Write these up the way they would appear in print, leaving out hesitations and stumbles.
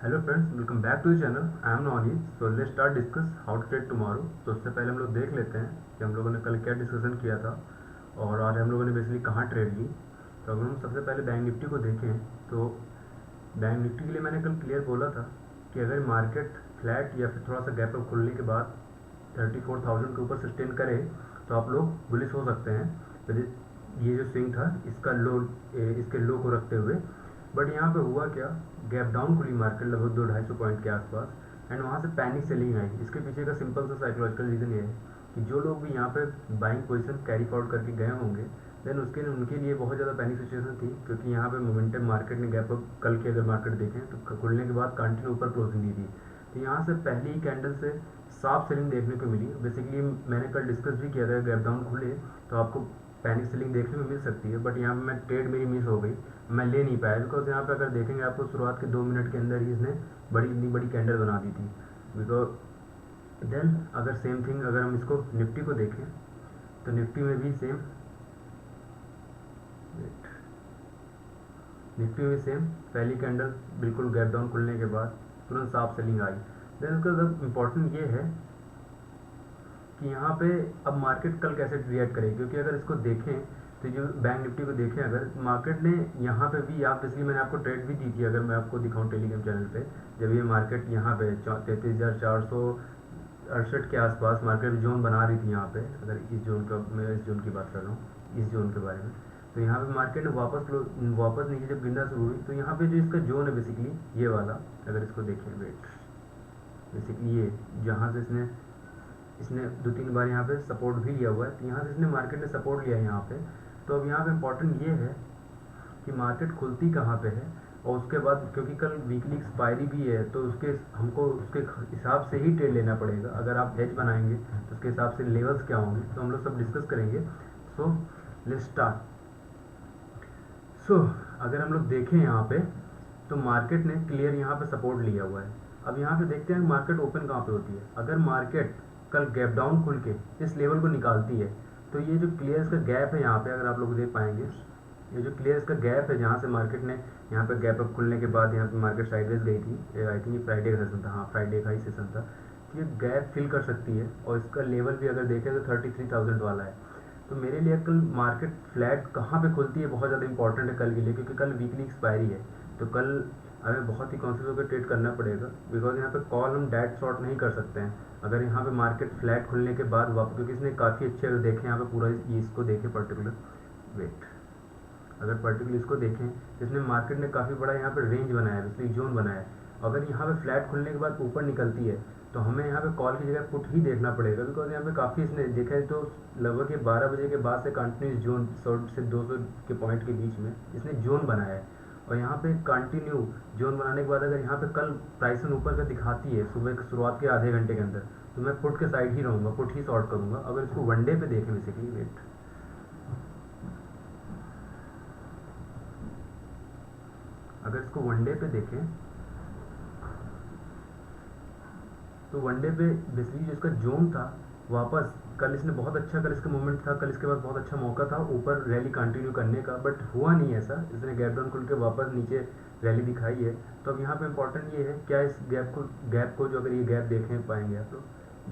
Hello friends, welcome back to the channel. I am Noni. So let's start discuss how to trade tomorrow. तो उससे पहले हम लोग देख लेते हैं कि हम लोगों ने कल क्या डिस्कशन किया था और आज हम लोगों ने बेसिकली कहाँ ट्रेड ली। तो अगर हम सबसे पहले बैंक निफ्टी को देखें तो बैंक निफ्टी के लिए मैंने कल क्लियर बोला था कि अगर मार्केट फ्लैट या फिर थोड़ा सा गैप अप खुलने के बाद 34,000 के ऊपर सस्टेन करे तो आप लोग बुलिश हो सकते हैं। तो ये जो स्विंग था इसका लो, इसके लो को रखते हुए। बट यहाँ पे हुआ क्या, गैप डाउन खुली मार्केट लगभग 200-250 पॉइंट के आसपास एंड वहाँ से पैनिक सेलिंग आई। इसके पीछे का सिंपल सा साइकोलॉजिकल रीज़न ये है कि जो लोग भी यहाँ पे बाइंग पोजीशन कैरी फॉरवर्ड करके गए होंगे देन उसके उनके लिए बहुत ज़्यादा पैनिक सिचुएशन थी, क्योंकि यहाँ पे मोमेंटम मार्केट ने गैप अप कल की अगर मार्केट देखें तो खुलने के बाद कंटिन्यू ऊपर क्लोजिंग दी थी। तो यहाँ से पहली ही कैंडल से साफ सेलिंग देखने को मिली। बेसिकली मैंने कल डिस्कस भी किया था, गैप डाउन खुले तो आपको पैनिक सेलिंग देखने में मिल सकती है, बट यहाँ पे मैं ट्रेड मेरी मिस हो गई, मैं ले नहीं पाया। बिकॉज यहाँ पे अगर देखेंगे आपको शुरुआत के 2 मिनट के अंदर ही इसने इतनी बड़ी कैंडल बना दी थी। बिकॉज देन अगर सेम थिंग अगर हम इसको निफ्टी को देखें तो निफ्टी में भी सेम पहली कैंडल बिल्कुल गैप डाउन खुलने के बाद तुरंत साफ सेलिंग आई। देन उसका जब इम्पोर्टेंट ये है कि यहाँ पे अब मार्केट कल कैसे रिएक्ट करेगी, क्योंकि अगर इसको देखें तो जो बैंक निफ्टी को देखें अगर मार्केट ने यहाँ पे भी, आप इसलिए मैंने आपको ट्रेड भी दी थी, अगर मैं आपको दिखाऊं टेलीग्राम चैनल पे, जब ये मार्केट यहाँ पे 33,468 के आसपास मार्केट जोन बना रही थी यहाँ पे, अगर इस जोन का, मैं इस जोन की बात कर रहा हूँ, इस जोन के बारे में, तो यहाँ पे मार्केट ने वापस नीचे जब गिरना शुरू हुई तो यहाँ पे जो इसका जोन है बेसिकली ये वाला, अगर इसको देखें वेट, बेसिकली ये जहाँ से इसने 2-3 बार यहाँ पे सपोर्ट भी लिया हुआ है, तो यहाँ से इसने मार्केट ने सपोर्ट लिया है यहाँ पे। तो अब यहाँ पे इम्पोर्टेंट ये है कि मार्केट खुलती कहाँ पे है, और उसके बाद क्योंकि कल वीकली एक्सपायरी भी है तो हमको उसके हिसाब से ही ट्रेड लेना पड़ेगा। अगर आप हेज बनाएंगे तो उसके हिसाब से लेवल्स क्या होंगे तो हम लोग सब डिस्कस करेंगे। सो लेट्स स्टार्ट। सो अगर हम लोग देखें यहाँ पे तो मार्केट ने क्लियर यहाँ पे सपोर्ट लिया हुआ है। अब यहाँ पे देखते हैं मार्केट ओपन कहाँ पे होती है। अगर मार्केट कल गैप डाउन खुल के इस लेवल को निकालती है तो ये जो क्लियर इसका गैप है यहाँ पे, अगर आप लोग देख पाएंगे, ये जो क्लियर इसका गैप है जहाँ से मार्केट ने यहाँ पे गैप अप खुलने के बाद यहाँ पे मार्केट साइडवेज गई थी, आई थिंक ये फ्राइडे का सेशन था, हाँ फ्राइडे का ही सेशन था, तो ये गैप फिल कर सकती है। और इसका लेवल भी अगर देखें तो 33,000 वाला है। तो मेरे लिए कल मार्केट फ्लैट कहाँ पे खुलती है बहुत ज़्यादा इंपॉर्टेंट है कल के लिए, क्योंकि कल वीकली एक्सपायरी है। तो कल हमें बहुत ही कॉन्शियस होकर ट्रेड करना पड़ेगा, बिकॉज यहाँ पे कॉल हम डायरेक्ट शॉर्ट नहीं कर सकते हैं। अगर यहाँ पे मार्केट फ्लैट खुलने के बाद वापस, क्योंकि इसने काफ़ी अच्छे, अगर देखें यहाँ पे पूरा ये इसको देखें पर्टिकुलर वेट, अगर पर्टिकुलर इसको देखें इसमें मार्केट ने काफ़ी बड़ा यहाँ पे रेंज बनाया है, इसलिए जोन बनाया है। अगर यहाँ पे फ्लैट खुलने के बाद ऊपर निकलती है तो हमें यहाँ पे कॉल की जगह पुट ही देखना पड़ेगा, बिकॉज यहाँ पे काफ़ी इसने देखा है तो लगभग ये 12 बजे के बाद से कंटिन्यूस जोन 100 से 200 के पॉइंट के बीच में इसने जोन बनाया है। और यहाँ पे कंटिन्यू जोन बनाने के बाद अगर यहाँ पे कल प्राइसन ऊपर का दिखाती है सुबह की शुरुआत के आधे घंटे के अंदर, तो मैं पुट के साइड ही रहूँगा, पुट ही शॉर्ट करूँगा। अगर इसको वनडे पे देखें बेसिकली वेट, अगर इसको वनडे पे देखें तो वनडे पे बेसिकली जो इसका जोन था वापस, कल इसने बहुत अच्छा, कल इसका मूवमेंट था, कल इसके बाद बहुत अच्छा मौका था ऊपर रैली कंटिन्यू करने का, बट हुआ नहीं ऐसा। इसने गैप डाउन खुल के वापस नीचे रैली दिखाई है। तो अब यहाँ पे इंपॉर्टेंट ये है क्या इस गैप को जो, अगर ये गैप देखने पाएंगे आप लोग,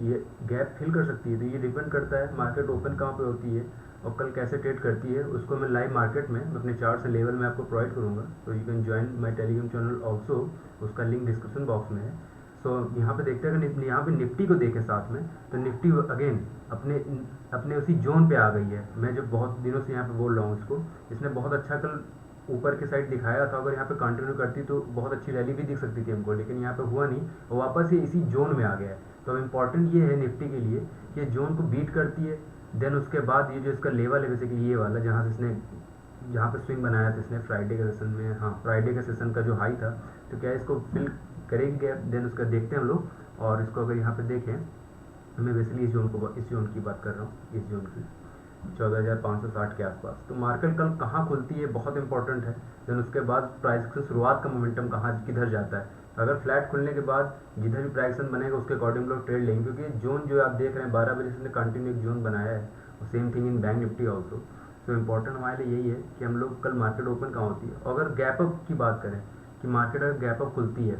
ये गैप फिल कर सकती है। तो ये डिपेंड करता है मार्केट ओपन कहाँ पे होती है और कल कैसे ट्रेड करती है, उसको मैं लाइव मार्केट में मैं अपने चार्ट से लेवल में आपको प्रोवाइड करूँगा। तो you can join my Telegram channel also, उसका लिंक डिस्क्रिप्शन बॉक्स में है। सो यहाँ पे देखते हैं, अगर यहाँ पे निफ्टी को देखें साथ में, तो निफ्टी अगेन अपने उसी जोन पे आ गई है। मैं जो बहुत दिनों से यहाँ पे बोल रहा हूँ इसको, इसने बहुत अच्छा कल ऊपर के साइड दिखाया था। अगर यहाँ पे कंटिन्यू करती तो बहुत अच्छी रैली भी दिख सकती थी हमको, लेकिन यहाँ पे हुआ नहीं और वापस ये इसी जोन में आ गया है। तो अब इम्पॉर्टेंट ये है निफ्टी के लिए कि ये जोन को बीट करती है, देन उसके बाद ये जो इसका लेवल है बेसिकली ये वाला, जहाँ से इसने जहाँ पे स्विंग बनाया था इसने फ्राइडे के सेशन में, हाँ फ्राइडे के सेशन का जो हाई था, तो क्या इसको फिल करेगी गैप, देन उसका देखते हैं हम लोग। और इसको अगर यहाँ पे देखें, मैं बेसिकली इस जोन की बात कर रहा हूँ, इस जोन की 14,560 के आसपास। तो मार्केट कल कहाँ खुलती है बहुत इंपॉर्टेंट है। देन उसके बाद प्राइस की शुरुआत का मोमेंटम कहाँ किधर जाता है। अगर फ्लैट खुलने के बाद जिधर भी प्राइस बनेगा उसके अकॉर्डिंग लोग ट्रेड लेंगे, क्योंकि जोन जो आप देख रहे हैं 12 बजे से कंटिन्यू एक जोन बनाया है, और same thing in bank Nifty also. तो इम्पोर्टेंट हमारे लिए यही है कि हम लोग कल मार्केट ओपन कहाँ होती है। अगर गैप अप की बात करें कि मार्केट अगर गैप अप खुलती है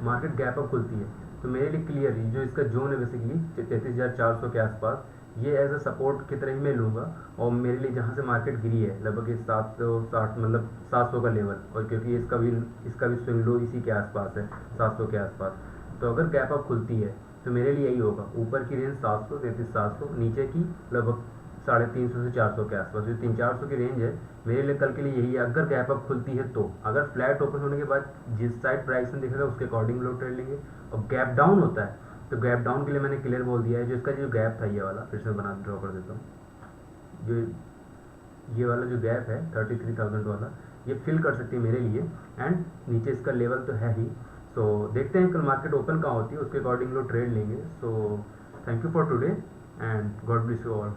मार्केट गैप अप खुलती है तो मेरे लिए क्लियर है जो इसका जोन है बेसिकली 33,400 के आसपास, ये एज अ सपोर्ट की तरह ही मैं लूँगा। और मेरे लिए जहाँ से मार्केट गिरी है लगभग 760 मतलब 700 का लेवल, और क्योंकि इसका भी स्विंग लो इसी के आसपास है 700 के आसपास, तो अगर गैप अप खुलती है तो मेरे लिए यही होगा, ऊपर की रेंज 700 33,700, नीचे की लगभग 350 से 400 के आसपास, जो 300-400 की रेंज है मेरे लिए कल के लिए यही है। अगर गैप अप खुलती है तो अगर फ्लैट ओपन होने के बाद जिस साइड प्राइस में दिखेगा उसके अकॉर्डिंग लोग ट्रेड लेंगे। और गैप डाउन होता है तो गैप डाउन के लिए मैंने क्लियर बोल दिया है, जो इसका जो गैप था ये वाला फिर से बना ड्रॉ कर देता हूँ, जो ये वाला जो गैप है 33,000 वाला, ये फिल कर सकती है मेरे लिए। एंड नीचे इसका लेवल तो है ही। सो देखते हैं कल मार्केट ओपन कहाँ होती है, उसके अकॉर्डिंग लोग ट्रेड लेंगे। So thank you for today and God bless you all.